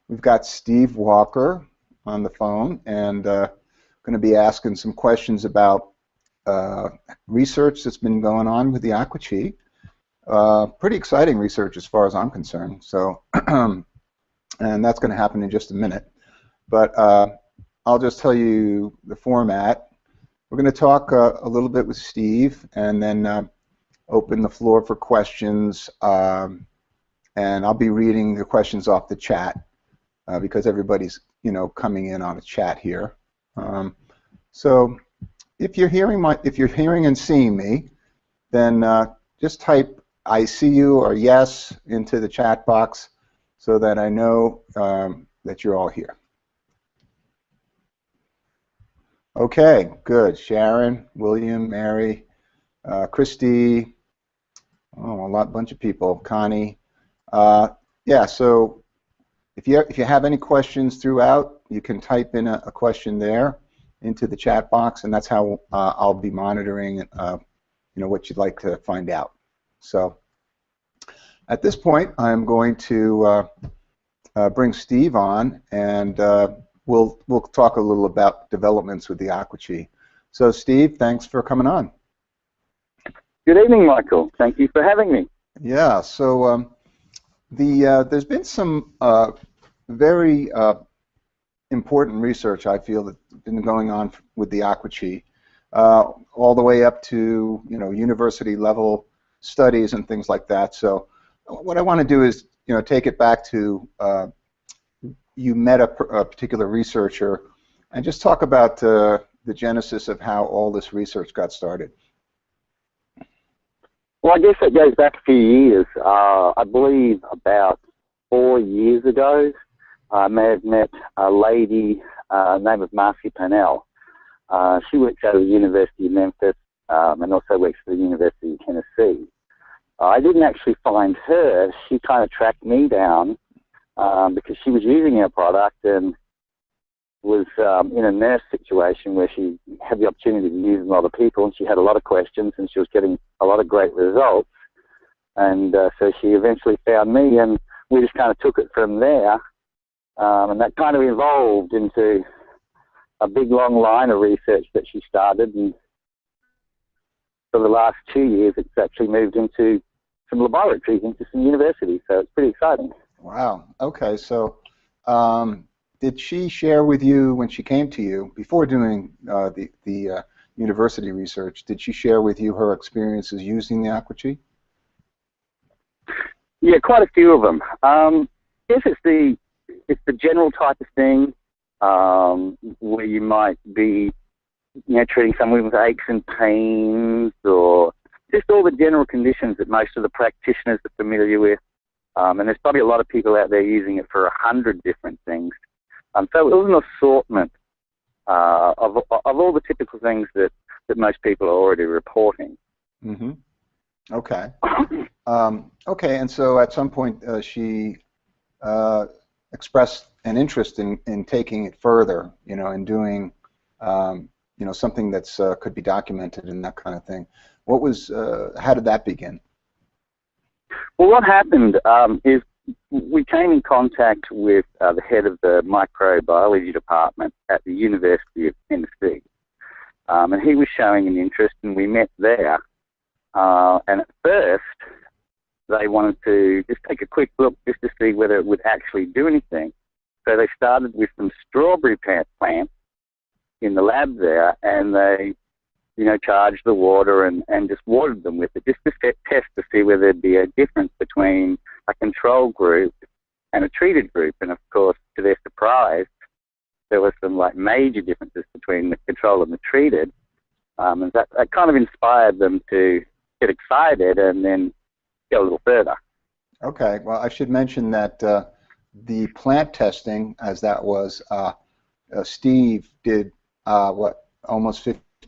we've got Steve Walker on the phone, and going to be asking some questions about research that's been going on with the Aqua. Pretty exciting research as far as I'm concerned. So, and that's going to happen in just a minute. But I'll just tell you the format. We're going to talk a little bit with Steve, and then open the floor for questions. And I'll be reading the questions off the chat because everybody's, coming in on a chat here. So if you're hearing and seeing me, then just type "I see you" or "yes" into the chat box so that I know that you're all here. Okay, good. Sharon, William, Mary, Christy, bunch of people. Connie. Yeah, so if you have any questions throughout, you can type in a question there into the chat box, and that's how I'll be monitoring what you'd like to find out. So at this point, I'm going to bring Steve on, and we'll talk a little about developments with the Aqua. So Steve, thanks for coming on. Good evening, Michael. Thank you for having me. Yeah, so there's been some very important research, I feel, that's been going on with the Aqua, all the way up to university level studies and things like that. So what I want to do is take it back to you met a particular researcher and just talk about the genesis of how all this research got started. Well, I guess it goes back a few years. I believe about 4 years ago, I may have met a lady named Marcy Pennell. She works out of the University of Memphis and also works for the University of Tennessee. I didn't actually find her. She kind of tracked me down because she was using our product and was in a nurse situation where she had the opportunity to use a lot of people, and she had a lot of questions, and she was getting a lot of great results. And so she eventually found me, and we just kind of took it from there. And that kind of evolved into a big, long line of research that she started. And for the last 2 years, it's actually moved into some laboratories, into some universities. So it's pretty exciting. Wow. Okay. So did she share with you when she came to you, before doing the university research, did she share with you her experiences using the Aqua? Yeah, quite a few of them. I guess it's the general type of thing where you might be, treating someone with aches and pains, or just all the general conditions that most of the practitioners are familiar with. And there's probably a lot of people out there using it for 100 different things. So it was an assortment of all the typical things that most people are already reporting. Mm-hmm. Okay. Okay, and so at some point she expressed an interest in taking it further, and doing, something that's could be documented and that kind of thing. What was, how did that begin? Well, what happened is we came in contact with the head of the microbiology department at the University of Tennessee, and he was showing an interest, and we met there. And at first, they wanted to just take a quick look just to see whether it would actually do anything. So they started with some strawberry plants in the lab there, and they, charged the water and just watered them with it, just to test to see whether there'd be a difference between a control group and a treated group. And of course, to their surprise, there were some major differences between the control and the treated. And that kind of inspired them to get excited and then go a little further. Okay, well, I should mention that the plant testing, as that was, Steve did almost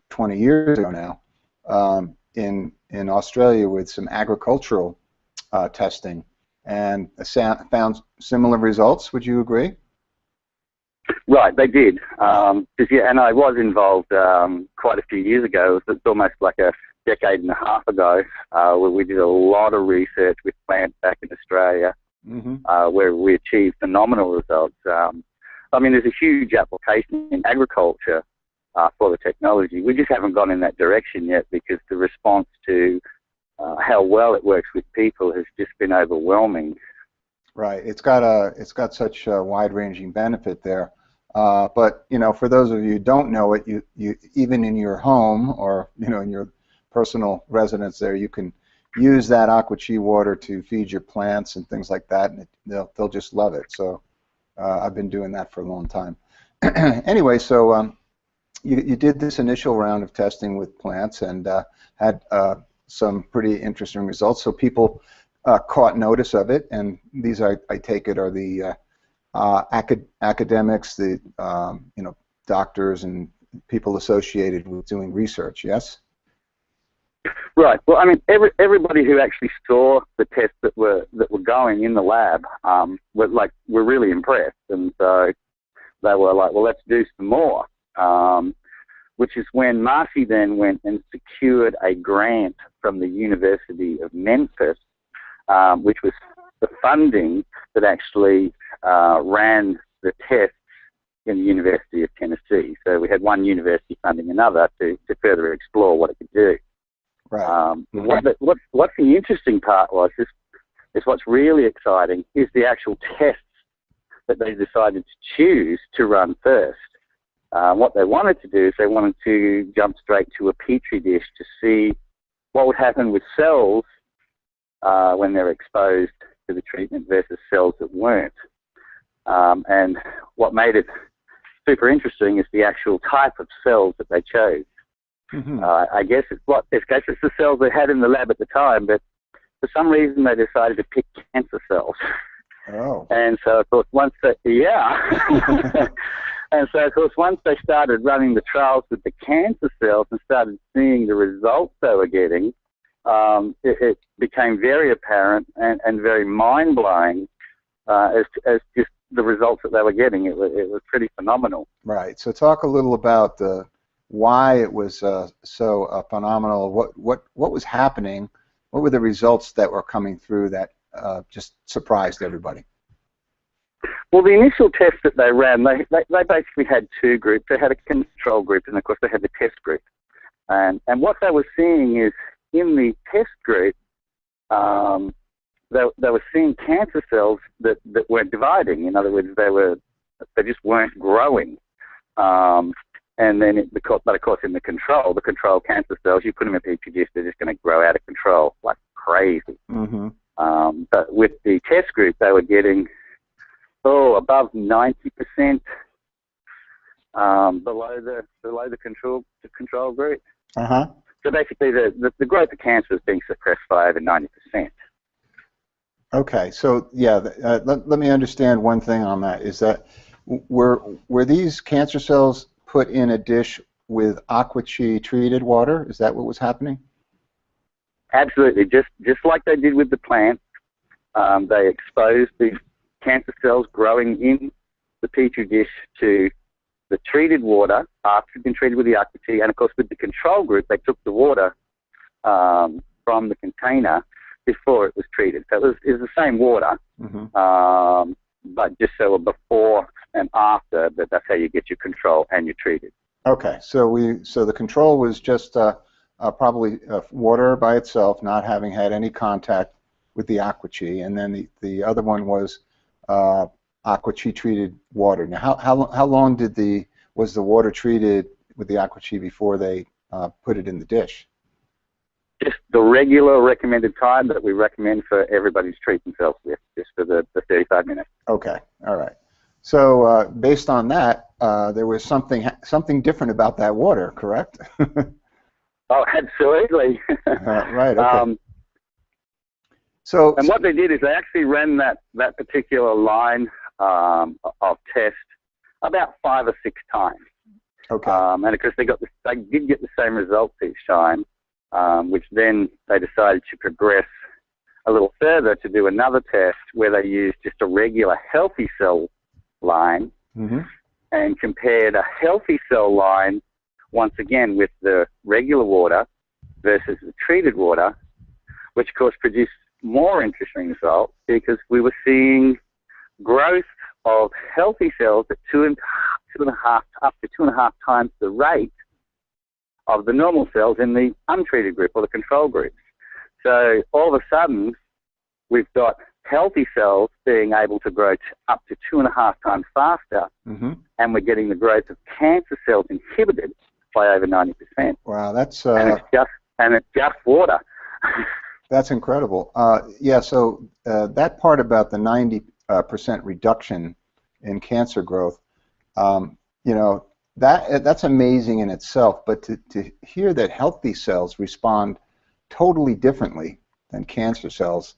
20 years ago now in Australia with some agricultural testing, and found similar results. Would you agree? Right, they did. Yeah, and I was involved quite a few years ago. It's almost like a decade and a half ago. We did a lot of research with plants back in Australia, Mm-hmm. where we achieved phenomenal results. I mean, there's a huge application in agriculture for the technology. We just haven't gone in that direction yet because the response to how well it works with people has just been overwhelming. Right. It's got such a wide-ranging benefit there. But you know, for those of you who don't know it, you even in your home or you know in your personal residence there, you can use that Aqua Chi water to feed your plants and things like that, and they'll just love it. So I've been doing that for a long time. Anyway, so you did this initial round of testing with plants and had some pretty interesting results. So people caught notice of it, and these I take it are the academics, the you know, doctors and people associated with doing research. Yes. Right. Well, I mean, everybody who actually saw the tests that were going in the lab were really impressed, and so they were like, well, let's do some more. Which is when Marcy then went and secured a grant from the University of Memphis, which was the funding that actually ran the tests in the University of Tennessee. So we had one university funding another to further explore what it could do. Right. What's the interesting part was is what's really exciting is the actual tests that they decided to choose to run first. What they wanted to do is they wanted to jump straight to a petri dish to see what would happen with cells when they're exposed to the treatment versus cells that weren't. And what made it super interesting is the actual type of cells that they chose. Mm-hmm. I guess it's the cells they had in the lab at the time, but for some reason they decided to pick cancer cells. Oh. And so of course once and so of course once they started running the trials with the cancer cells and started seeing the results they were getting, it became very apparent and very mind-blowing as just the results that they were getting. It was pretty phenomenal. Right. So talk a little about why it was so phenomenal. What was happening? What were the results that were coming through that just surprised everybody? Well, the initial test that they ran, they basically had two groups. They had a control group, and of course they had the test group. And what they were seeing is in the test group, they were seeing cancer cells that weren't dividing. In other words, they just weren't growing. And then, but of course, in the control cancer cells, you put them in a petri dish, they're just going to grow out of control like crazy. Mm-hmm. But with the test group, they were getting above 90% below the control group. Uh-huh. So basically, the growth of cancer is being suppressed by over 90%. Okay, so yeah, let me understand one thing on that. Is that were these cancer cells put in a dish with Aqua Chi treated water? Is that what was happening? Absolutely, just like they did with the plants. They exposed the cancer cells growing in the petri dish to the treated water after it's been treated with the Aqua Chi, and of course with the control group, they took the water from the container before it was treated. So it was the same water, mm-hmm. But just so before and after, that's how you get your control and your treated. Okay, so the control was just probably water by itself, not having had any contact with the Aqua Chi, and then the other one was Aqua Chi treated water. Now, how long was the water treated with the Aqua Chi before they put it in the dish? Just the regular recommended time that we recommend for everybody to treat themselves with, just for the 35 minutes. Okay, all right. So based on that, there was something different about that water, correct? Oh, absolutely. Right. Okay. And what they did is they actually ran that particular line of test about 5 or 6 times. Okay. And of course they did get the same results each time, which then they decided to progress a little further to do another test where they used just a regular healthy cell line, mm-hmm. and compared a healthy cell line once again with the regular water versus the treated water, which of course produced more interesting result because we were seeing growth of healthy cells at two and a half up to 2.5 times the rate of the normal cells in the untreated group or the control groups. So all of a sudden, we've got healthy cells being able to grow up to 2.5 times faster, and we're getting the growth of cancer cells inhibited by over 90%. Wow, that's and it's just water. That's incredible. Yeah, so that part about the 90% reduction in cancer growth, you know, that's amazing in itself. But to hear that healthy cells respond totally differently than cancer cells,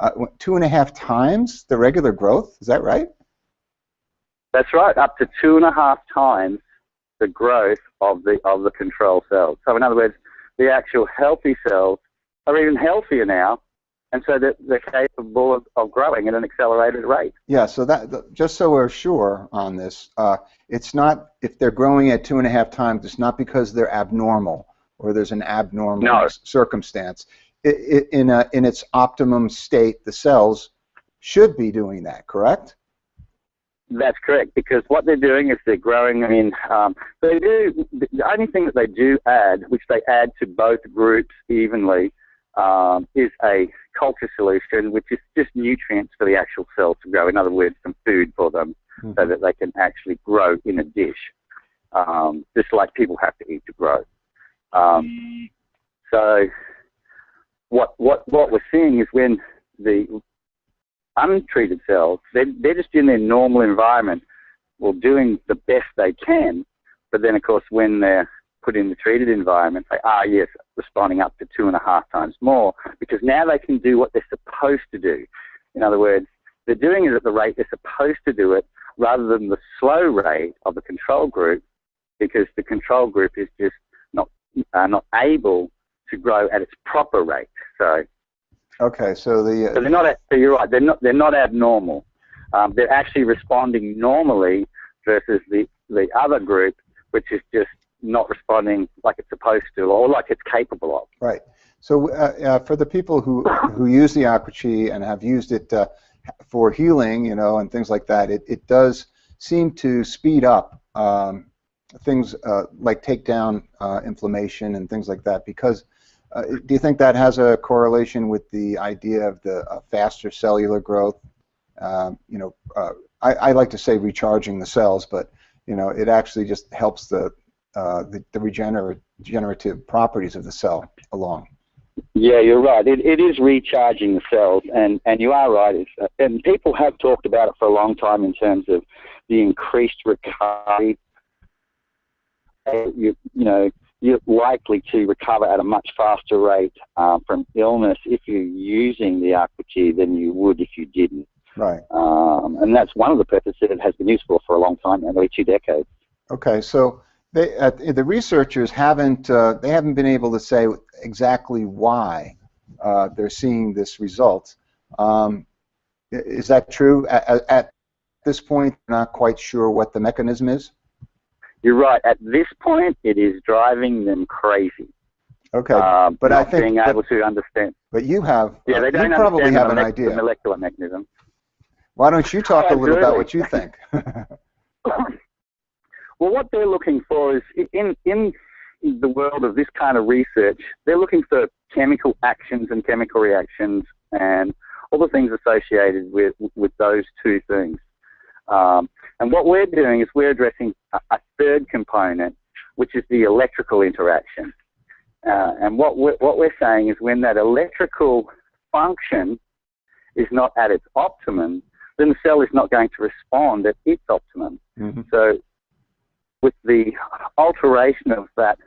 2.5 times the regular growth, is that right? That's right, up to 2.5 times the growth of the control cells. So in other words, the actual healthy cells are even healthier now, and so that they're capable of growing at an accelerated rate. Yeah, so just so we're sure on this, it's not, if they're growing at 2.5 times, it's not because they're abnormal or there's an abnormal circumstance. In its optimum state, the cells should be doing that, correct? That's correct, because what they're doing is they're growing. I mean, they do, the only thing that they do add, which they add to both groups evenly, is a culture solution, which is just nutrients for the actual cells to grow. In other words, some food for them, so that they can actually grow in a dish, just like people have to eat to grow. So what we're seeing is when the untreated cells, they're just in their normal environment, well, doing the best they can, but then of course when they're put in the treated environment, they are, yes, responding up to 2.5 times more, because now they can do what they're supposed to do. In other words, they're doing it at the rate they're supposed to do it, rather than the slow rate of the control group, because the control group is just not able to grow at its proper rate. So okay, so they're not. So you're right. They're not abnormal. They're actually responding normally versus the other group, which is just not responding like it's supposed to or like it's capable of. Right. So for the people who use the Aqua and have used it for healing, you know, and things like that, it does seem to speed up things like take down inflammation and things like that. Because do you think that has a correlation with the idea of the faster cellular growth? You know, I like to say recharging the cells, but you know, it actually just helps the regenerative properties of the cell along. Yeah, you're right. It is recharging the cells, and you are right. And people have talked about it for a long time in terms of the increased recovery. You know, you're likely to recover at a much faster rate from illness if you're using the Aqua than you would if you didn't. Right. And that's one of the purposes it has been used for a long time, nearly 2 decades. Okay, so the researchers haven't been able to say exactly why they're seeing this result. Is that true? At this point, they're not quite sure what the mechanism is? You're right. At this point, it is driving them crazy. Okay, but I think being able to understand. But you have. Yeah, they don't you probably understand have an idea. The molecular mechanism. Why don't you talk a little about what you think? Well, what they're looking for is, in the world of this kind of research, they're looking for chemical actions and chemical reactions and all the things associated with those two things. And what we're doing is we're addressing a third component, which is the electrical interaction. And what we're saying is when that electrical function is not at its optimum, then the cell is not going to respond at its optimum. Mm-hmm. So with the alteration of that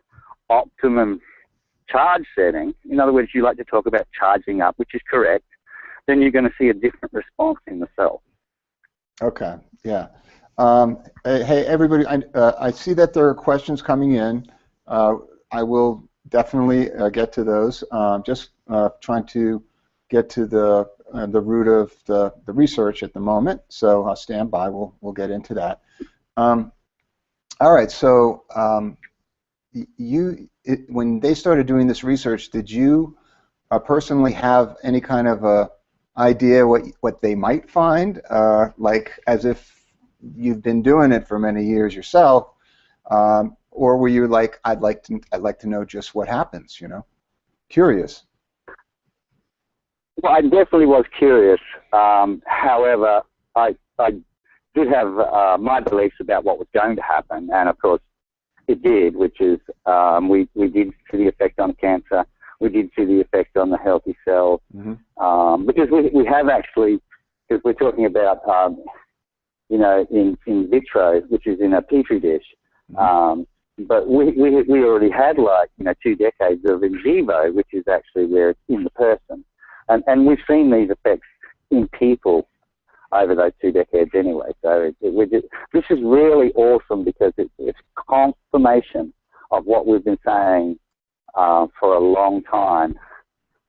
optimum charge setting, in other words, you like to talk about charging up, which is correct, then you're going to see a different response in the cell. Okay, yeah. Hey, everybody, I see that there are questions coming in. I will definitely get to those. Just trying to get to the root of the research at the moment, so stand by. We'll get into that. All right, so when they started doing this research, did you personally have any kind of a idea what they might find, like as if you've been doing it for many years yourself, or were you like, I'd like to know just what happens, you know? Curious. Well, I definitely was curious. However, I did have my beliefs about what was going to happen, and of course it did, which is we did see the effect on cancer. We did see the effect on the healthy cells, because we have actually, because we're talking about, you know, in vitro, which is in a petri dish, but we already had, like, you know, 2 decades of in vivo, which is actually where it's in the person, and we've seen these effects in people over those 2 decades anyway. So this is really awesome because it's confirmation of what we've been saying for a long time,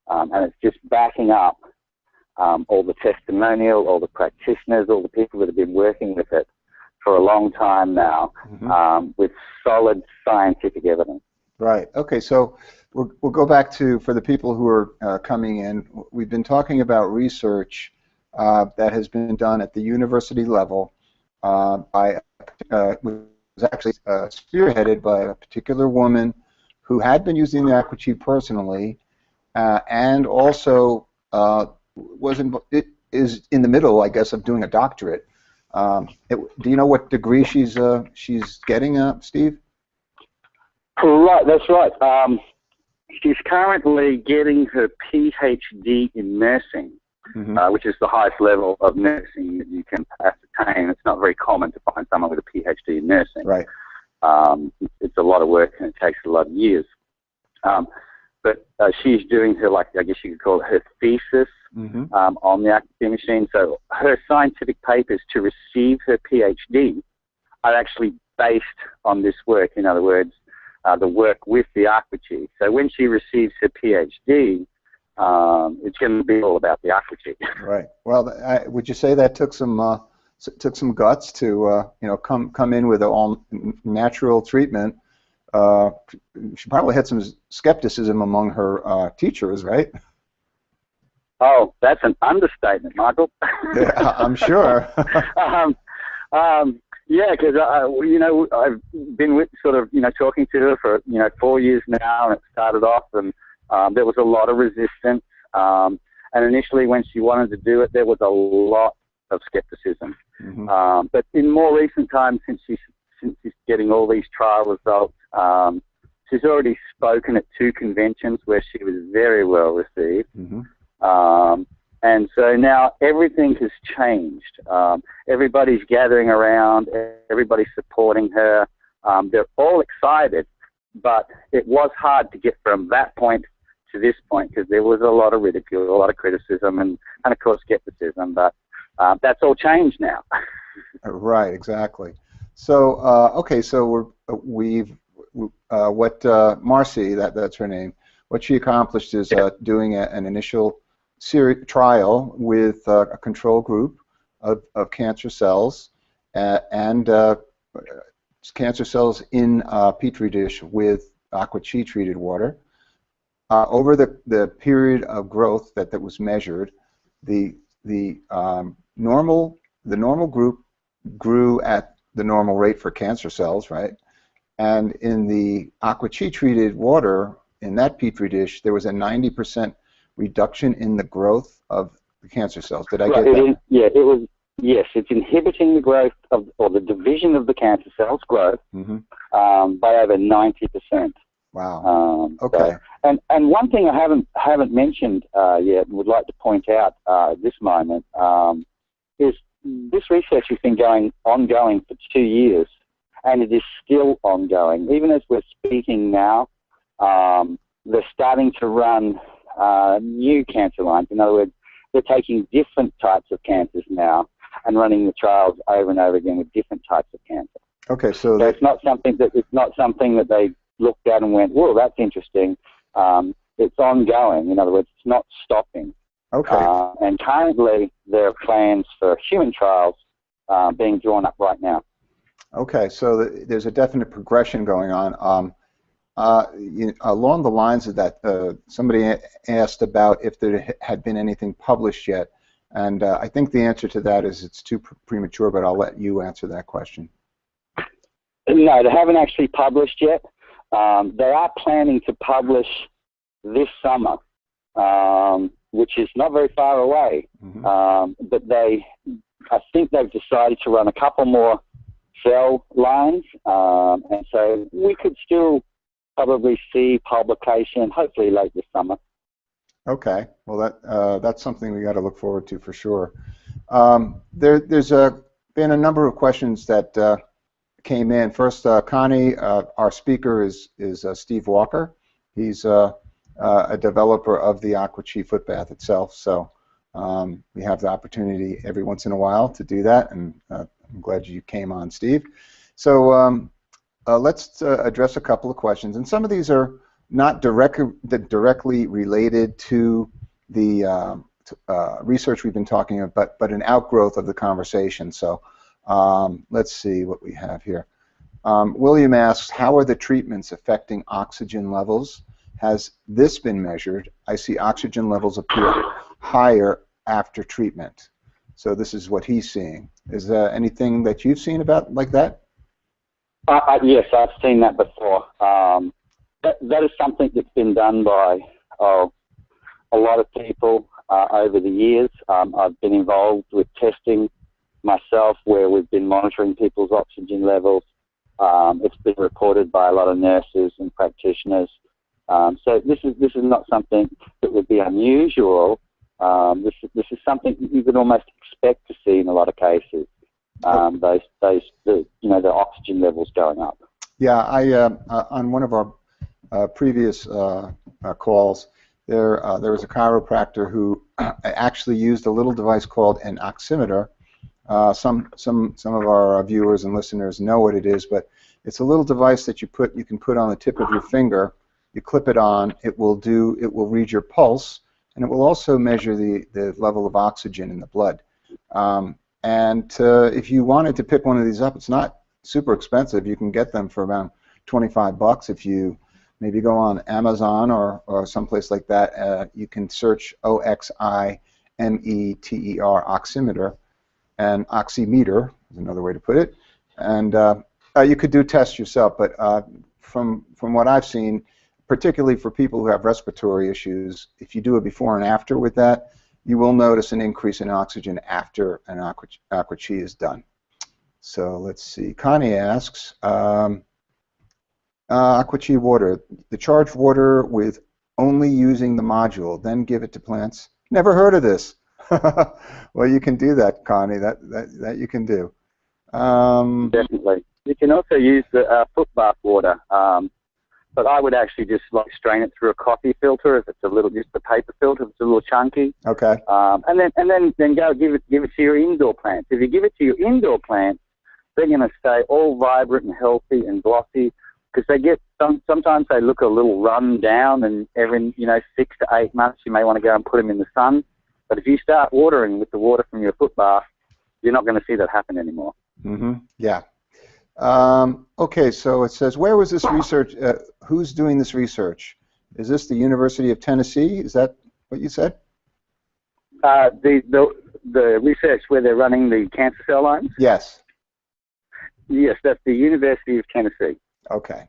and it's just backing up all the testimonial, all the practitioners, all the people that have been working with it for a long time now, with solid scientific evidence. Right. Okay. So we'll go back to, for the people who are coming in, we've been talking about research that has been done at the university level by was actually spearheaded by a particular woman who had been using the Aqua personally, and also is in the middle, I guess, of doing a doctorate. Do you know what degree she's getting, Steve? Right, that's right. She's currently getting her PhD in nursing, which is the highest level of nursing that you can ascertain. It's not very common to find someone with a PhD in nursing. Right. It's a lot of work and it takes a lot of years. But she's doing her, like, I guess you could call it her thesis on the Aqua machine. So her scientific papers to receive her PhD are actually based on this work. In other words, the work with the Aqua. So when she receives her PhD, it's going to be all about the Aqua. Right. Well, would you say that took some guts to you know, come in with an all natural treatment? She probably had some skepticism among her teachers, right? Oh, that's an understatement, Michael. Yeah, I'm sure. Yeah, because you know, I've been with sort of, you know, talking to her for, you know, 4 years now, and it started off, and there was a lot of resistance. And initially, when she wanted to do it, there was a lot of skepticism. But in more recent times, since she's getting all these trial results, she's already spoken at 2 conventions where she was very well received. And so now everything has changed. Everybody's gathering around, everybody's supporting her. They're all excited, but it was hard to get from that point to this point because there was a lot of ridicule, a lot of criticism, and of course skepticism. But that's all changed now. Right, exactly. So okay, so what Marcy, that's her name, what she accomplished is doing an initial trial with a control group of cancer cells and cancer cells in a petri dish with Aqua treated water. Over the period of growth that was measured, the normal group grew at the normal rate for cancer cells, right? And in the Aqua treated water in that petri dish, there was a 90% reduction in the growth of the cancer cells. Did I get that? Yeah, it was. Yes, it's inhibiting the growth of, or the division of the cancer cells growth by over 90%. Wow. Okay. So, and one thing I haven't mentioned yet, and would like to point out at this moment, is this research has been ongoing for 2 years, and it is still ongoing. Even as we're speaking now, they're starting to run new cancer lines. In other words, they're taking different types of cancers now and running the trials over and over again with different types of cancer. Okay, so it's not something that they looked at and went, "Whoa, that's interesting." It's ongoing. In other words, it's not stopping. Okay. And currently, there are plans for human trials being drawn up right now. Okay, so there's a definite progression going on. Along the lines of that, somebody asked about if there had been anything published yet, and I think the answer to that is it's too premature, but I'll let you answer that question. No, they haven't actually published yet. They are planning to publish this summer, which is not very far away. Mm-hmm. But I think they've decided to run a couple more cell lines, and so we could still probably see publication hopefully late this summer. Okay, well that's something we got to look forward to for sure. There's been a number of questions that came in. First, Connie, our speaker is Steve Walker. He's a developer of the Aqua Chi foot bath itself, so we have the opportunity every once in a while to do that, and I'm glad you came on, Steve. So let's address a couple of questions, and some of these are not directly related to the research we've been talking about, but an outgrowth of the conversation. So let's see what we have here. William asks, how are the treatments affecting oxygen levels? Has this been measured? I see oxygen levels appear higher after treatment. So this is what he's seeing. Is there anything that you've seen about like that? Yes, I've seen that before. That is something that's been done by a lot of people over the years. I've been involved with testing myself where we've been monitoring people's oxygen levels. It's been reported by a lot of nurses and practitioners. So this is not something that would be unusual. This is something that you could almost expect to see in a lot of cases. The oxygen levels going up. Yeah, on one of our previous calls, there was a chiropractor who actually used a little device called an oximeter. Some of our viewers and listeners know what it is, but it's a little device that you can put on the tip of your finger. You clip it on. It will read your pulse, and it will also measure the level of oxygen in the blood. And if you wanted to pick one of these up, it's not super expensive. You can get them for around $25 if you maybe go on Amazon or someplace like that. You can search OXIMETER, oximeter, and oximeter is another way to put it. And you could do tests yourself, but from what I've seen, particularly for people who have respiratory issues, if you do a before and after with that, you will notice an increase in oxygen after an Aqua Chi is done. So let's see. Connie asks, Aqua Chi water, the charged water with only using the module, then give it to plants. Never heard of this. Well, you can do that, Connie. That you can do. Definitely. You can also use the foot bath water, but I would actually just strain it through a coffee filter if it's just a paper filter if it's a little chunky. Okay. And then go give it to your indoor plants. If you give it to your indoor plants, they're going to stay all vibrant and healthy and glossy, because they get sometimes they look a little run down, and every 6 to 8 months you may want to go and put them in the sun. But if you start watering with the water from your foot bath, you're not going to see that happen anymore. Mm-hmm. Yeah. Okay, so it says, where was this research? Who's doing this research? Is this the University of Tennessee? Is that what you said? The research where they're running the cancer cell lines? Yes. Yes, that's the University of Tennessee. Okay.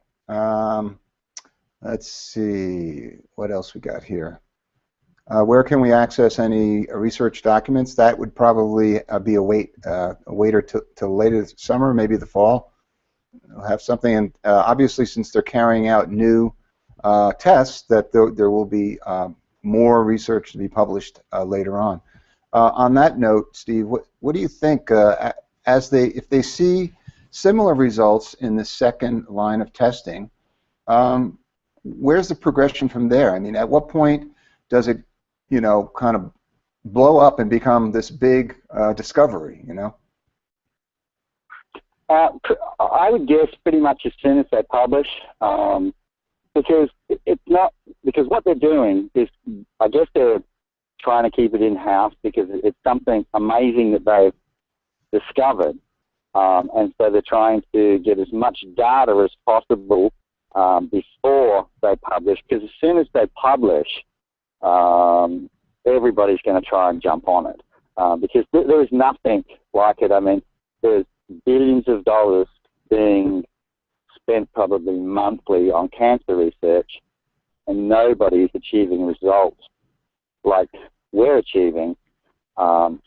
Let's see. What else we got here? Where can we access any research documents? That would probably be a wait till later this summer, maybe the fall. We'll have something, and obviously, since they're carrying out new tests, that there will be more research to be published later on. On that note, Steve, what do you think? If they see similar results in the second line of testing, where's the progression from there? I mean, at what point does it, kind of blow up and become this big discovery? I would guess pretty much as soon as they publish, because what they're doing is, I guess they're trying to keep it in-house because it's something amazing that they've discovered, and so they're trying to get as much data as possible before they publish, because as soon as they publish, everybody's going to try and jump on it, because there is nothing like it. I mean, there's billions of dollars being spent probably monthly on cancer research, and nobody's achieving results like we're achieving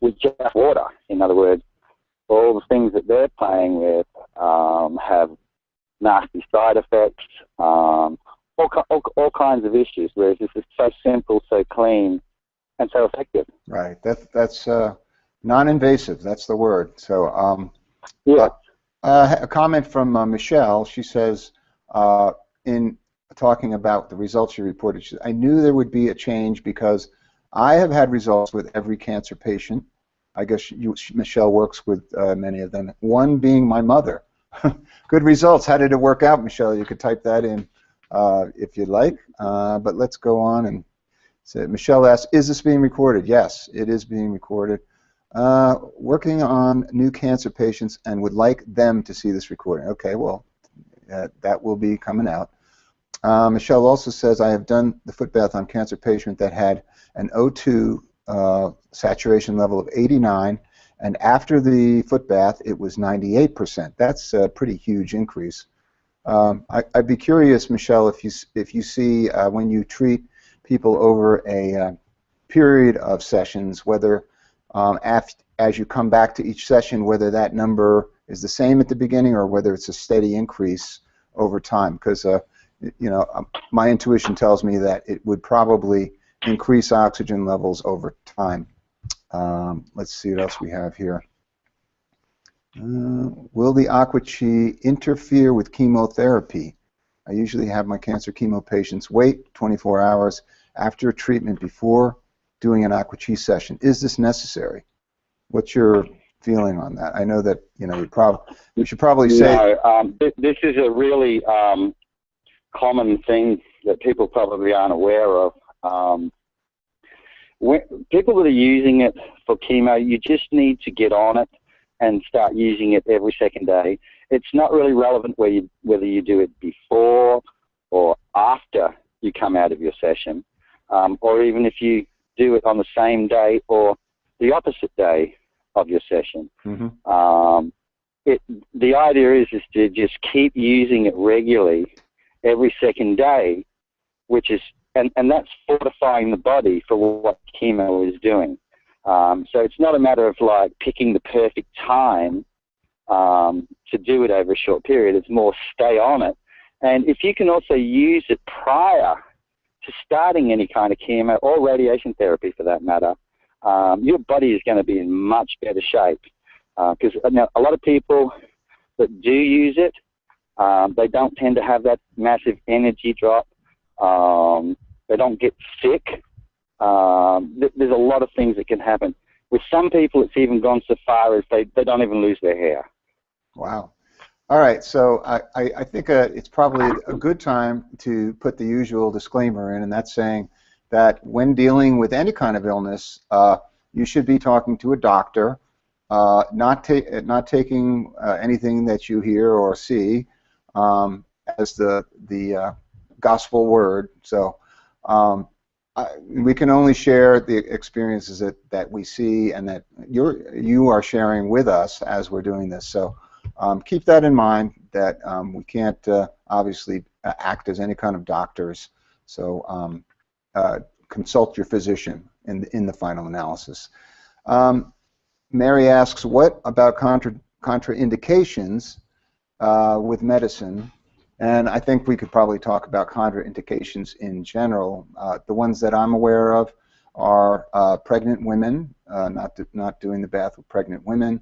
with just water. In other words, all the things that they're playing with have nasty side effects, all kinds of issues, whereas this is so simple, so clean, and so effective. Right. That's non-invasive. That's the word. So, yeah. A comment from Michelle. She says, in talking about the results she reported, she said, I knew there would be a change because I have had results with every cancer patient. I guess Michelle works with many of them, one being my mother. Good results. How did it work out, Michelle? You could type that in if you'd like. But let's go on and say, Michelle asks, is this being recorded? Yes, it is being recorded. Working on new cancer patients and would like them to see this recording. Okay, well, that will be coming out. Michelle also says, I have done the foot bath on cancer patient that had an O2 saturation level of 89, and after the foot bath it was 98%. That's a pretty huge increase. I'd be curious, Michelle, if you see when you treat people over a period of sessions, whether as you come back to each session, whether that number is the same at the beginning or whether it's a steady increase over time, because my intuition tells me that it would probably increase oxygen levels over time. Let's see what else we have here. Will the Aqua Chi interfere with chemotherapy? I usually have my cancer chemo patients wait 24 hours after treatment before doing an Aqua Chi session. Is this necessary? What's your feeling on that? I know that you should probably say. No, this is a really common thing that people probably aren't aware of. People that are using it for chemo, you just need to get on it and start using it every second day. It's not really relevant whether you do it before or after you come out of your session, or even if you do it on the same day or the opposite day of your session. Mm-hmm. The idea is to just keep using it regularly every second day, which is and that's fortifying the body for what chemo is doing. So it's not a matter of like picking the perfect time to do it over a short period. It's more stay on it. And if you can also use it prior to starting any kind of chemo or radiation therapy for that matter, your body is going to be in much better shape. Because now a lot of people that do use it, they don't tend to have that massive energy drop. They don't get sick. There's a lot of things that can happen. With some people, it's even gone so far as they don't even lose their hair. Wow. All right, so I think it's probably a good time to put the usual disclaimer in, and that's saying that when dealing with any kind of illness, you should be talking to a doctor, not taking anything that you hear or see as the gospel word. So we can only share the experiences that we see and that you are sharing with us as we're doing this. So keep that in mind, that we can't obviously act as any kind of doctors. So consult your physician in the final analysis. Mary asks, what about contraindications with medicine? And I think we could probably talk about contraindications in general. The ones that I'm aware of are pregnant women, not doing the bath with pregnant women,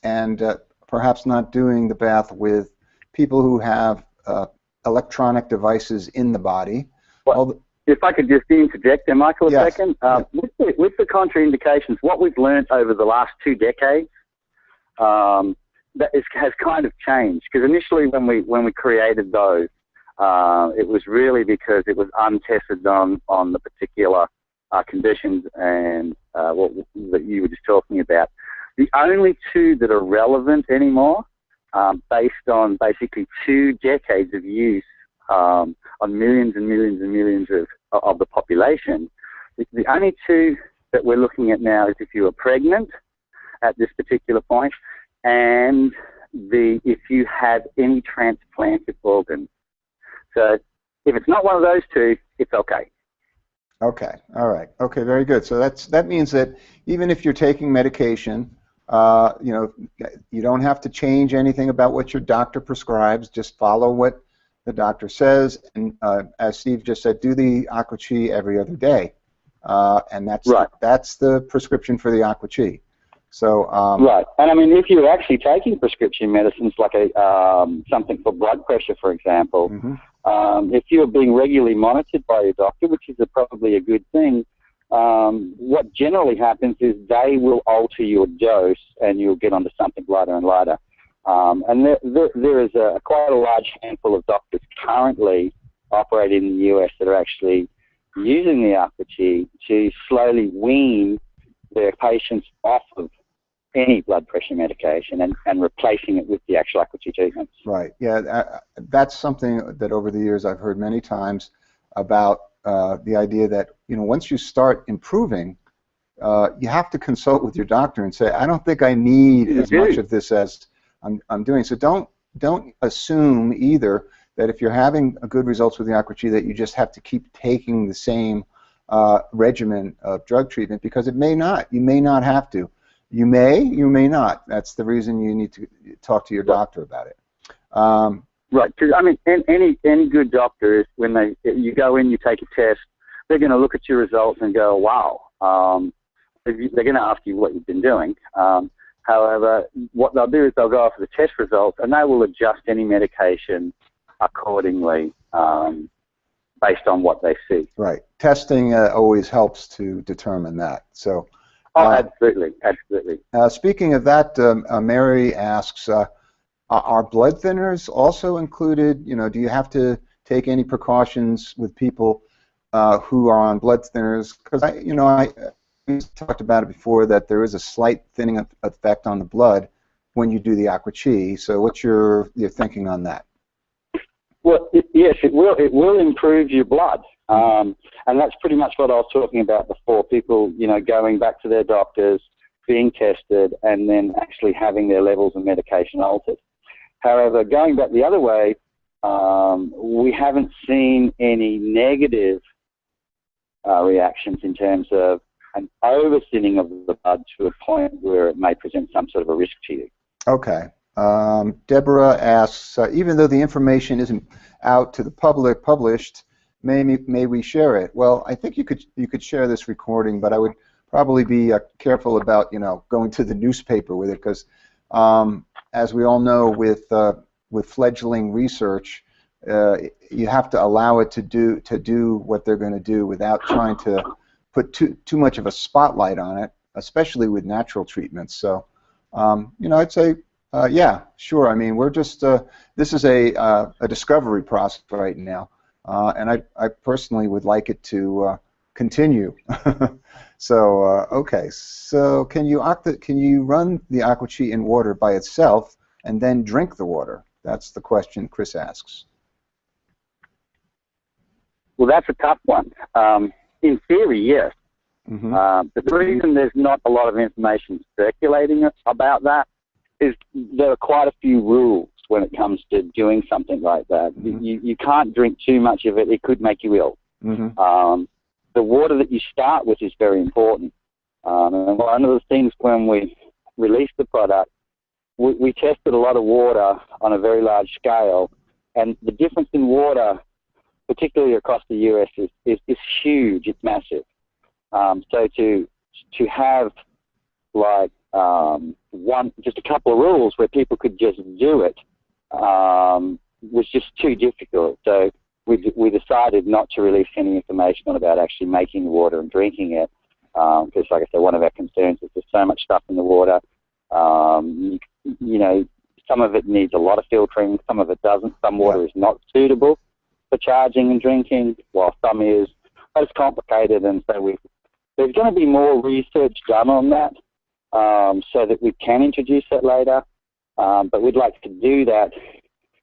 and perhaps not doing the bath with people who have electronic devices in the body. Well, if I could just interject there, Michael, a second. Yeah. With the contraindications, what we've learned over the last 2 decades has kind of changed. Because initially when we created those, it was really because it was untested on the particular conditions and what that you were just talking about. The only 2 that are relevant anymore based on basically 2 decades of use on millions and millions and millions of the population. The only 2 that we're looking at now is if you were pregnant at this particular point, and if you have any transplanted organs. So if it's not one of those 2, it's okay. Okay. All right. Okay. Very good. So that means that even if you're taking medication, you don't have to change anything about what your doctor prescribes. Just follow what the doctor says, and as Steve just said, do the Aqua Chi every other day, and that's right. That's the prescription for the Aqua Chi. So right, and I mean, if you're actually taking prescription medicines like something for blood pressure, for example, if you're being regularly monitored by your doctor, which is probably a good thing, what generally happens is they will alter your dose, and you'll get onto something lighter and lighter. And there is quite a large handful of doctors currently operating in the US that are actually using the Aqua Chi to slowly wean their patients off of any blood pressure medication and replacing it with the actual Aqua Chi treatments. Right. Yeah, that's something that over the years I've heard many times about the idea that once you start improving, you have to consult with your doctor and say, I don't think I need as much of this as I'm doing. So don't assume either that if you're having good results with the Aqua Chi that you just have to keep taking the same regimen of drug treatment, because it may not. You may not have to. You may not. That's the reason you need to talk to your doctor about it. Right. Because I mean, any good doctor is when you go in, you take a test, they're going to look at your results and go, wow. They're going to ask you what you've been doing. However, what they'll do is they'll go after the test results, and they will adjust any medication accordingly based on what they see. Right. Testing always helps to determine that. So. Absolutely, absolutely. Speaking of that, Mary asks, are blood thinners also included? Do you have to take any precautions with people who are on blood thinners? Because we talked about it before that there is a slight thinning effect on the blood when you do the Aqua Chi. So what's your thinking on that? Well, yes, it will. It will improve your blood, and that's pretty much what I was talking about before. People, going back to their doctors, being tested, and then actually having their levels of medication altered. However, going back the other way, we haven't seen any negative reactions in terms of an over-thinning of the blood to a point where it may present some sort of a risk to you. Okay. Deborah asks, even though the information isn't out to the public, published, may we share it? Well, I think you could share this recording, but I would probably be careful about going to the newspaper with it, because as we all know, with fledgling research, you have to allow it to do what they're going to do without trying to put too much of a spotlight on it, especially with natural treatments. So I'd say. Yeah, sure. I mean, we're just this is a discovery process right now, and I personally would like it to continue. So okay, so can you run the Aqua Chi in water by itself and then drink the water? That's the question Chris asks. Well, that's a tough one. In theory, yes. But the reason there's not a lot of information circulating about that is there are quite a few rules when it comes to doing something like that. You can't drink too much of it. It could make you ill. The water that you start with is very important. And one of the things when we released the product, we tested a lot of water on a very large scale, and the difference in water, particularly across the US, is huge. It's massive. So to have like just a couple of rules where people could just do it was just too difficult. So we decided not to release any information about actually making the water and drinking it, because, like I said, one of our concerns is there's so much stuff in the water. Some of it needs a lot of filtering, some of it doesn't. Some water is not suitable for charging and drinking, while some is. But it's complicated, and so there's going to be more research done on that. So that we can introduce that later. but we'd like to do that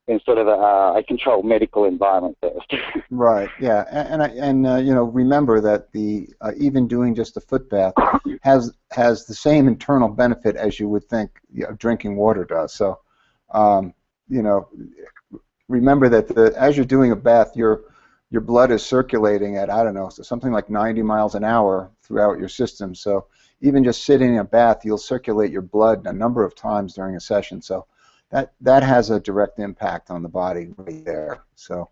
in sort of a controlled medical environment first. Right. Yeah. You know, remember that the even doing just a foot bath has the same internal benefit as you would think, you know, drinking water does. So, you know, remember that as you're doing a bath, your blood is circulating at, I don't know, so something like 90 miles an hour throughout your system. So even just sitting in a bath, you'll circulate your blood a number of times during a session. So that has a direct impact on the body right there. So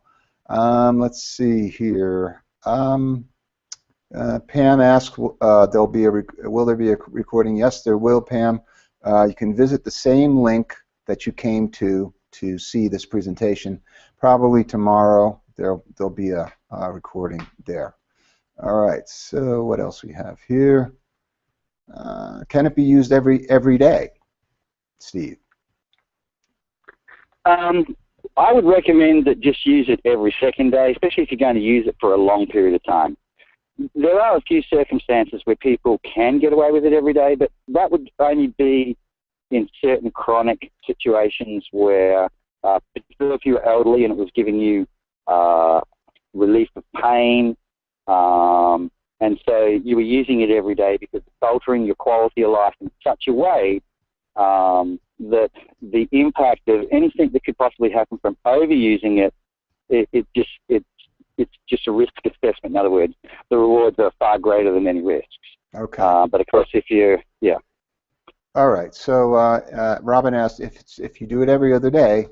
let's see here. Pam asked, will there be a recording? Yes, there will, Pam. You can visit the same link that you came to see this presentation. Probably tomorrow there'll be a recording there. All right. So what else we have here? Can it be used every day, Steve? I would recommend that just use it every second day, especially if you're going to use it for a long period of time. There are a few circumstances where people can get away with it every day, but that would only be in certain chronic situations where, particularly if you're elderly and it was giving you relief of pain, and so you were using it every day because it's altering your quality of life in such a way that the impact of anything that could possibly happen from overusing it's just a risk assessment. In other words, the rewards are far greater than any risks. Okay. But of course, yeah. All right. So Robin asked if you do it every other day,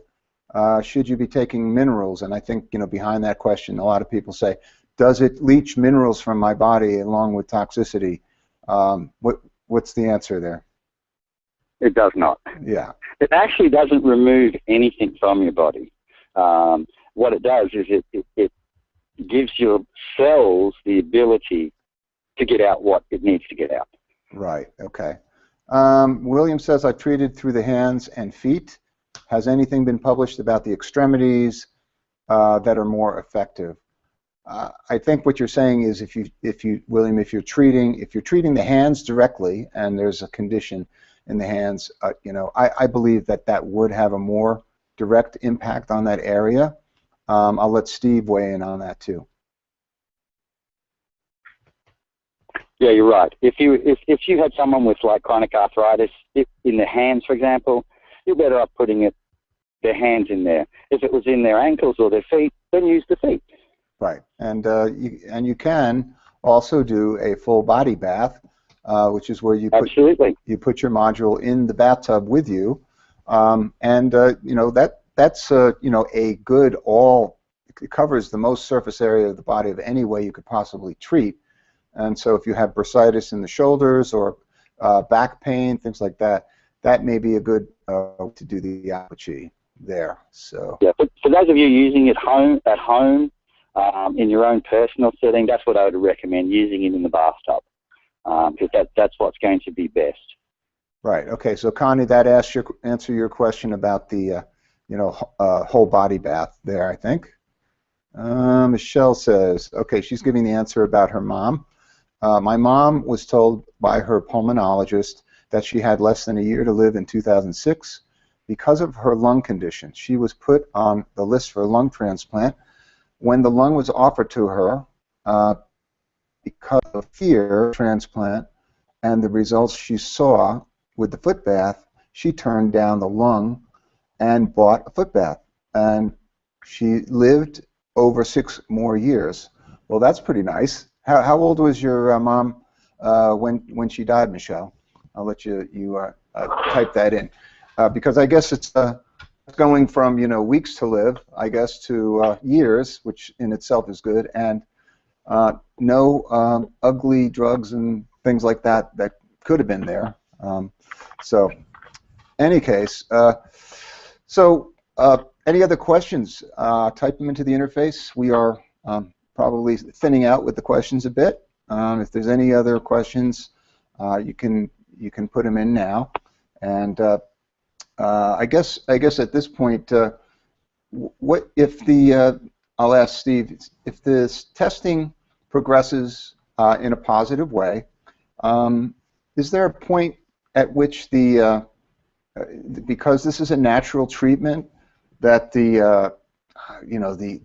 should you be taking minerals? And I think, you know, behind that question, a lot of people say, does it leach minerals from my body along with toxicity? What's the answer there? It does not. Yeah. It actually doesn't remove anything from your body. What it does is it gives your cells the ability to get out what it needs to get out. Right. Okay. William says, I've treated through the hands and feet. Has anything been published about the extremities that are more effective? I think what you're saying is William, if you're treating the hands directly and there's a condition in the hands, you know, I believe that would have a more direct impact on that area. I'll let Steve weigh in on that too. Yeah, you're right. If you had someone with like chronic arthritis in their hands, for example, you're better off putting their hands in there. If it was in their ankles or their feet, then use the feet. Right, and you can also do a full body bath, which is where you put your module in the bathtub with you, and you know that's you know a good it covers the most surface area of the body of any way you could possibly treat. And so if you have bursitis in the shoulders or back pain, things like that, that may be a good to do the Aqua there. So yeah, for those of you using it at home in your own personal setting, that's what I would recommend, using it in the bathtub, because that's what's going to be best. Right. Okay. So Connie, that answer your question about the you know whole body bath there, I think. Michelle says, okay, she's giving the answer about her mom. My mom was told by her pulmonologist that she had less than a year to live in 2006 because of her lung condition. She was put on the list for a lung transplant. When the lung was offered to her, because of fear transplant and the results she saw with the foot bath, she turned down the lung and bought a foot bath. And she lived over 6 more years. Well, that's pretty nice. How old was your mom when she died, Michelle? I'll let you type that in, because I guess it's going from, you know, weeks to live, I guess, to years, which in itself is good, and no ugly drugs and things like that could have been there. So, any case, any other questions? Type them into the interface. We are probably thinning out with the questions a bit. If there's any other questions, you can put them in now. And I guess at this point, what if I'll ask Steve, if this testing progresses in a positive way, is there a point at which the because this is a natural treatment, that the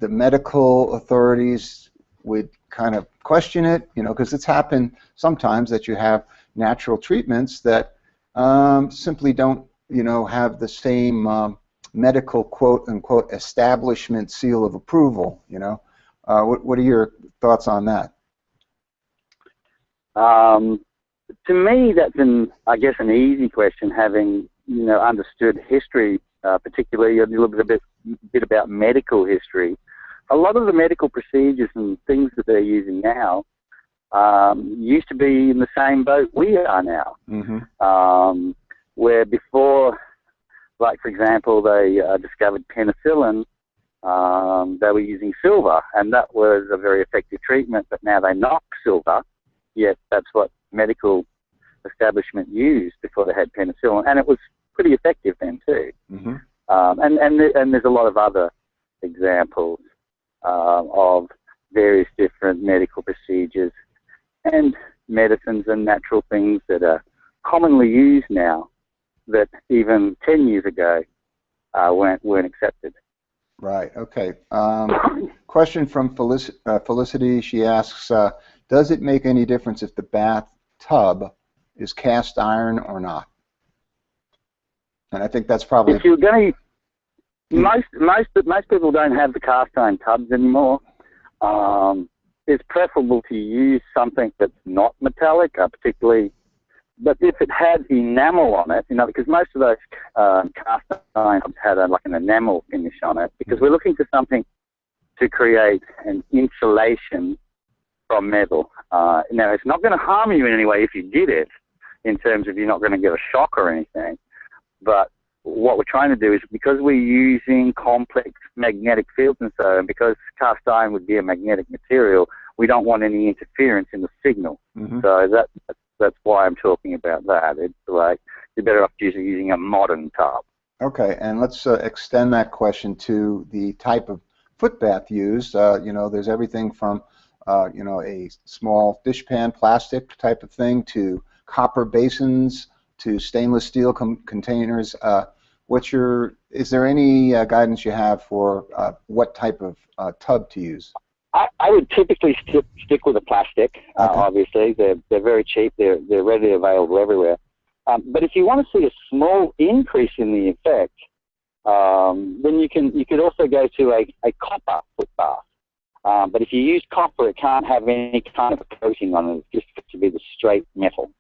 medical authorities would kind of question it, because it's happened sometimes that you have natural treatments that simply don't, have the same medical quote unquote establishment seal of approval. What are your thoughts on that? To me, that's I guess an easy question, having understood history, particularly a little bit about medical history. A lot of the medical procedures and things that they're using now used to be in the same boat we are now. Mm-hmm. Where before, like for example, they discovered penicillin, they were using silver, and that was a very effective treatment, but now they knock silver, yet that's what medical establishment used before they had penicillin, and it was pretty effective then too. Mm-hmm. And there's a lot of other examples of various different medical procedures and medicines and natural things that are commonly used now that even 10 years ago weren't accepted. Right. Okay. Question from Felicity. She asks, does it make any difference if the bathtub is cast iron or not? And I think that's probably... If you're going to... Most people don't have the cast iron tubs anymore. It's preferable to use something that's not metallic, particularly... But if it had enamel on it, because most of those cast iron tubs had like an enamel finish on it, because we're looking for something to create an insulation from metal. Now, it's not going to harm you in any way if you did it, in terms of you're not going to get a shock or anything. But what we're trying to do is, because we're using complex magnetic fields and so, and because cast iron would be a magnetic material, we don't want any interference in the signal. Mm-hmm. So that's why I'm talking about that. It's like you're better off using a modern tub. Okay, and let's extend that question to the type of foot bath used. There's everything from a small dishpan plastic type of thing to copper basins to stainless steel containers. Is there any guidance you have for what type of tub to use? I would typically stick with a plastic. Okay. Obviously, they're very cheap. They're readily available everywhere. But if you want to see a small increase in the effect, then you could also go to a copper foot bath. But if you use copper, it can't have any kind of a coating on it. It's just got to be the straight metal.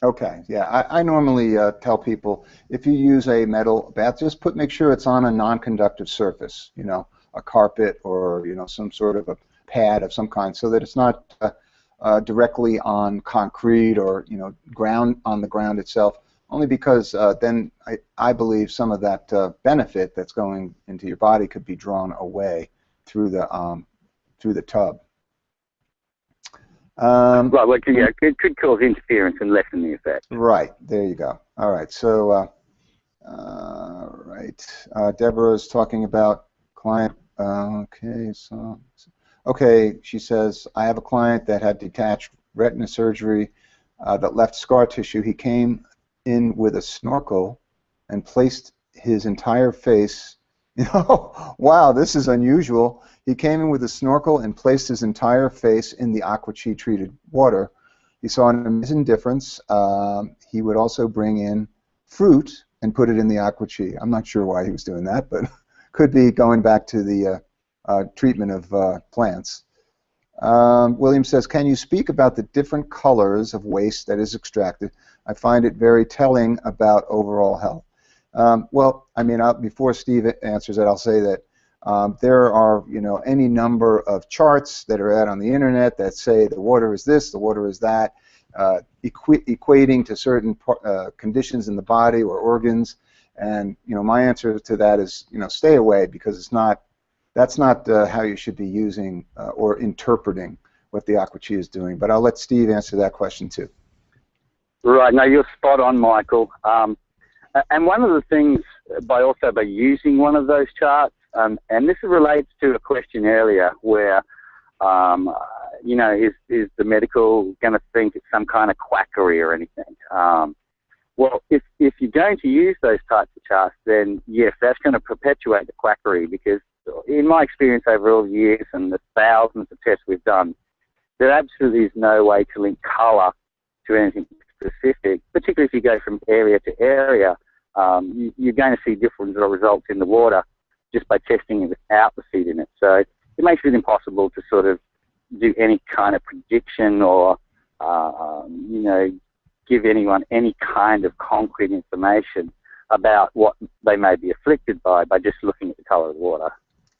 Okay, yeah. I normally tell people, if you use a metal bath, just make sure it's on a non-conductive surface, a carpet or some sort of a pad of some kind, so that it's not directly on concrete or on the ground itself. Only because then I believe some of that benefit that's going into your body could be drawn away through the tub. Well, yeah, it could cause interference and lessen the effect. Right, there you go. All right, so Deborah is talking about client. Okay, she says, I have a client that had detached retina surgery that left scar tissue. He came in with a snorkel and placed his entire face. Wow, this is unusual. He came in with a snorkel and placed his entire face in the Aqua treated water. He saw an amazing difference. He would also bring in fruit and put it in the Aqua. I'm not sure why he was doing that, but could be going back to the treatment of plants. William says, can you speak about the different colors of waste that is extracted? I find it very telling about overall health. Well, I mean, before Steve answers it, I'll say that there are, any number of charts that are out on the internet that say the water is this, the water is that, equating to certain conditions in the body or organs. And my answer to that is, stay away, because that's not how you should be using or interpreting what the Aqua is doing. But I'll let Steve answer that question too. Right. No, you're spot on, Michael. And one of the things, by using one of those charts, and this relates to a question earlier where, is the medical going to think it's some kind of quackery or anything? Well, if you're going to use those types of charts, then yes, that's going to perpetuate the quackery, because in my experience over all the years and the thousands of tests we've done, there absolutely is no way to link colour to anything specific, particularly if you go from area to area. You're going to see different results in the water just by testing it without the feed in it. So it makes it impossible to sort of do any kind of prediction or, you know, give anyone any kind of concrete information about what they may be afflicted by just looking at the colour of the water.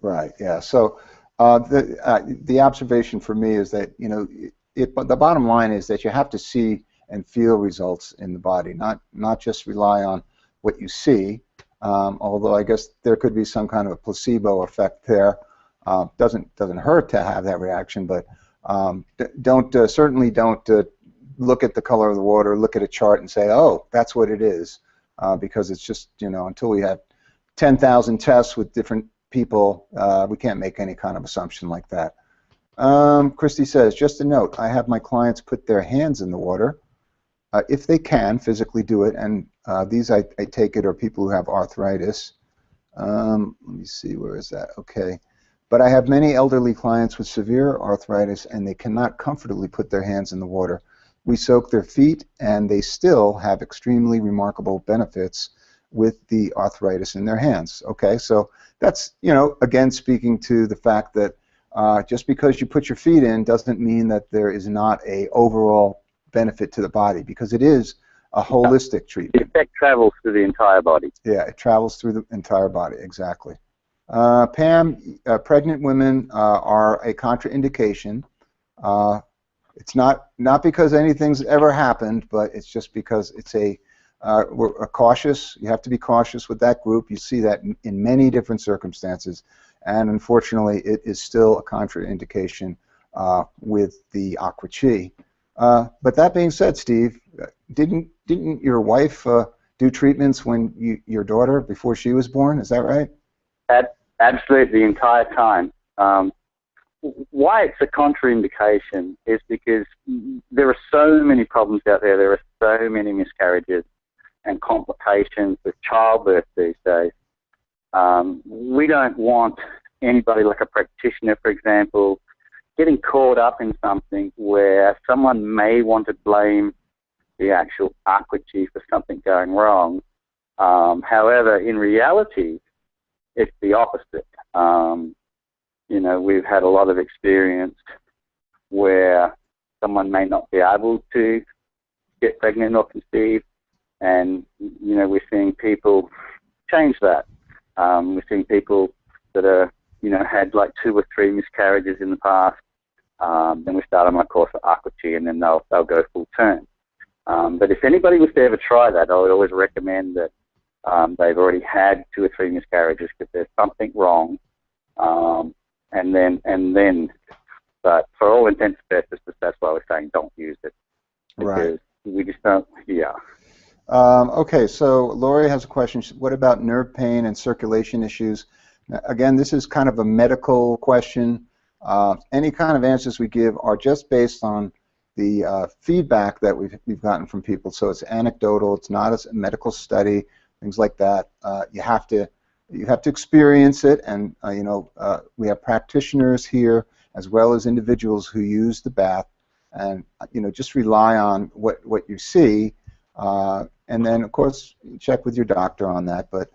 Right. Yeah. So the observation for me is that, you know, the bottom line is that you have to see and feel results in the body, not just rely on what you see. Although I guess there could be some kind of a placebo effect there. Doesn't hurt to have that reaction, but certainly don't look at the color of the water, look at a chart and say, oh, that's what it is, because it's just, you know, until we have 10,000 tests with different people, we can't make any kind of assumption like that. Christy says, just a note, I have my clients put their hands in the water, if they can physically do it, and these I take it are people who have arthritis. Let me see, where is that? Okay. But I have many elderly clients with severe arthritis, and they cannot comfortably put their hands in the water. We soak their feet, and they still have extremely remarkable benefits with the arthritis in their hands. Okay, so that's, you know, again speaking to the fact that just because you put your feet in doesn't mean that there is not a overall benefit to the body, because it is a holistic treatment. The effect travels through the entire body. Yeah, it travels through the entire body, exactly. Pam, pregnant women are a contraindication. It's not because anything's ever happened, but it's just because it's we're cautious. You have to be cautious with that group. You see that in many different circumstances, and unfortunately, it is still a contraindication with the Aqua Chi. But that being said, Steve, didn't your wife do treatments when your daughter, before she was born? Is that right? Absolutely, the entire time. Why it's a contraindication is because there are so many problems out there. There are so many miscarriages and complications with childbirth these days. We don't want anybody, like a practitioner, for example, getting caught up in something where someone may want to blame the actual Aqua Chi for something going wrong. However, in reality, it's the opposite. You know, we've had a lot of experience where someone may not be able to get pregnant or conceive, and, you know, we're seeing people change that. We're seeing people that are, you know, had like 2 or 3 miscarriages in the past. Then we start on my course of Aqua Chi, and then they'll go full term. But if anybody was to ever try that, I would always recommend that they've already had 2 or 3 miscarriages, because there's something wrong. And then, but for all intents and purposes, that's why we're saying don't use it. Because we just don't, yeah. Okay, so Lori has a question. What about nerve pain and circulation issues? Again, this is kind of a medical question. Any kind of answers we give are just based on the feedback that we've gotten from people. So it's anecdotal. It's not a medical study. Things like that. You have to experience it, and you know, we have practitioners here as well as individuals who use the bath, and you know, just rely on what you see, and then of course check with your doctor on that. But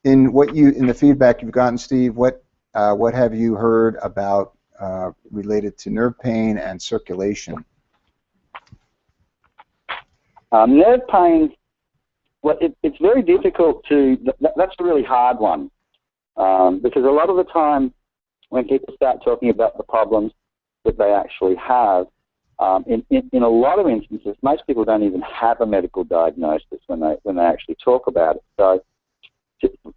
in the feedback you've gotten, Steve, what have you heard about related to nerve pain and circulation? Nerve pain. Well, it's very difficult to. That's a really hard one, because a lot of the time when people start talking about the problems that they actually have, in a lot of instances, most people don't even have a medical diagnosis when they actually talk about it. So,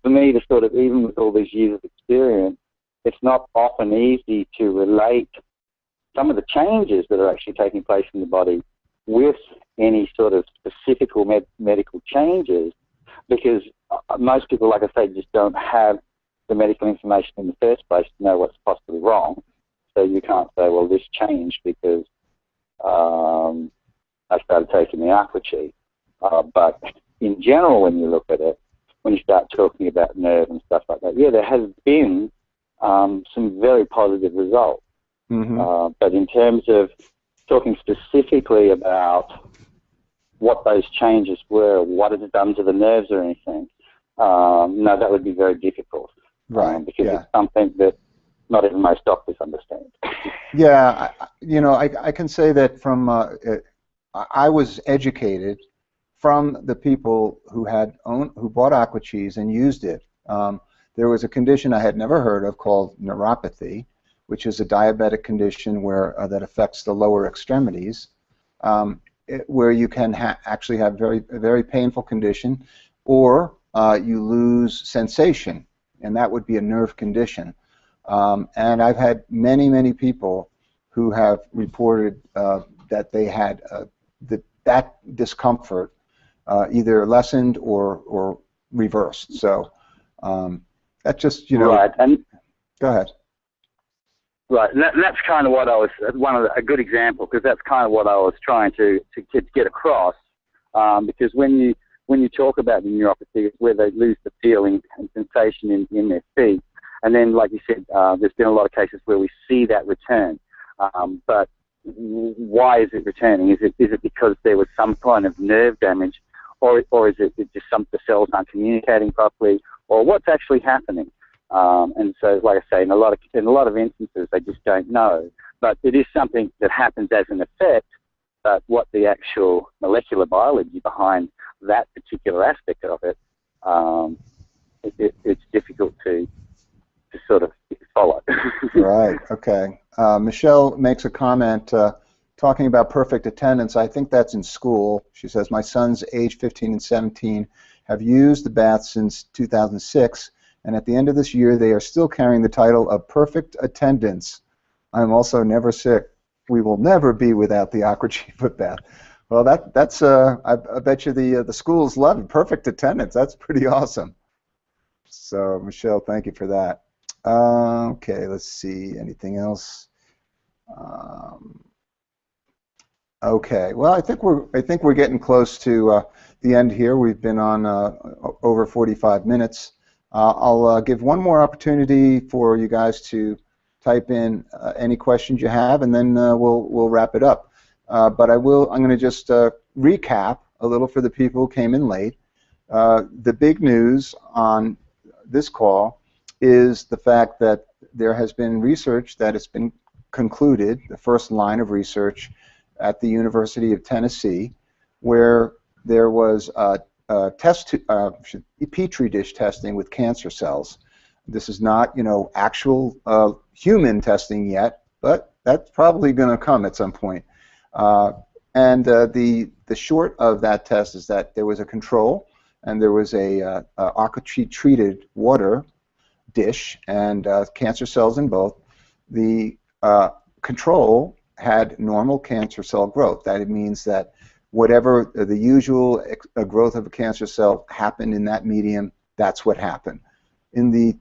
for me to sort of, even with all these years of experience, it's not often easy to relate some of the changes that are actually taking place in the body with any sort of specific or medical changes, because most people, like I say, just don't have the medical information in the first place to know what's possibly wrong. So you can't say, well, this changed because I started taking the Aqua Chi. But in general, when you look at it, when you start talking about nerve and stuff like that, yeah, there has been some very positive results. But in terms of talking specifically about what those changes were, what it had done to the nerves or anything, no, that would be very difficult. Right. Because it's something that not even most doctors understand. Yeah, I can say that from I was educated from the people who bought Aqua cheese and used it. There was a condition I had never heard of called neuropathy, which is a diabetic condition where that affects the lower extremities, where you can actually have a very painful condition, or you lose sensation, and that would be a nerve condition. And I've had many people who have reported that they had that discomfort either lessened or reversed. So that just, Right. And go ahead. Right, and that's kind of what I was, a good example, because that's kind of what I was trying to get across, because when you talk about the neuropathy, it's where they lose the feeling and sensation in their feet, and then, like you said, there's been a lot of cases where we see that return, but why is it returning? Is it because there was some kind of nerve damage, or is it just the cells aren't communicating properly, or what's actually happening? And so, like I say, in a lot of instances, they just don't know. But it is something that happens as an effect. But what the actual molecular biology behind that particular aspect of it, it's difficult to sort of follow. Right. Okay. Michelle makes a comment talking about perfect attendance. I think that's in school. She says, my sons, age 15 and 17, have used the bath since 2006. And at the end of this year, they are still carrying the title of perfect attendance. I'm also never sick. We will never be without the Aqua foot bath. Well, that's I bet you the schools love it. Perfect attendance. That's pretty awesome. So, Michelle, thank you for that. Okay, let's see. Anything else? Okay. Well, I think we're getting close to the end here. We've been on over 45 minutes. I'll give one more opportunity for you guys to type in any questions you have, and then we'll wrap it up. But I'm going to just recap a little for the people who came in late. The big news on this call is the fact that there has been research that has been concluded, the first line of research at the University of Tennessee, where there was Petri dish testing with cancer cells. This is not, actual human testing yet, but that's probably going to come at some point. And the short of that test is that there was a control, and there was a Aqua treated water dish and cancer cells in both. The control had normal cancer cell growth. That means that whatever the usual growth of a cancer cell happened in that medium, that's what happened. In the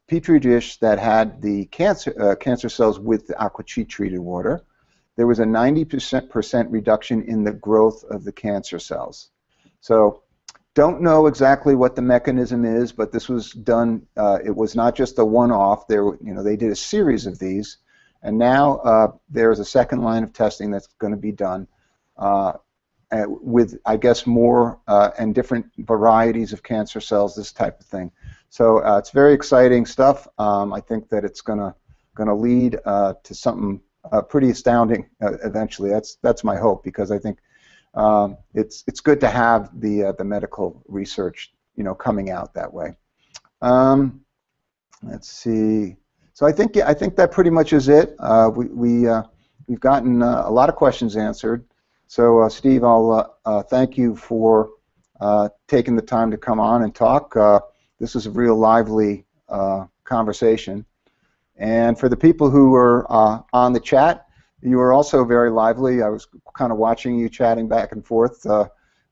Petri dish that had the cancer cells with the Aqua treated water, there was a 90% reduction in the growth of the cancer cells. So, don't know exactly what the mechanism is, but this was done. It was not just a one-off. They did a series of these, and now there is a second line of testing that's going to be done with, I guess, more and different varieties of cancer cells, this type of thing. So it's very exciting stuff. I think that it's going to lead to something pretty astounding eventually. That's my hope, because I think it's good to have the medical research coming out that way. Let's see. So I think that pretty much is it. We've gotten a lot of questions answered. So Steve, I'll thank you for taking the time to come on and talk. This was a real lively conversation. And for the people who were on the chat, you were also very lively. I was kind of watching you chatting back and forth,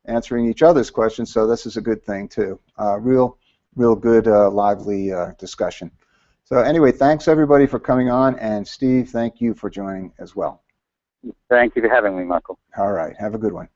answering each other's questions, so this is a good thing too. Real good, lively discussion. So anyway, thanks everybody for coming on, and Steve, thank you for joining as well. Thank you for having me, Michael. All right, have a good one.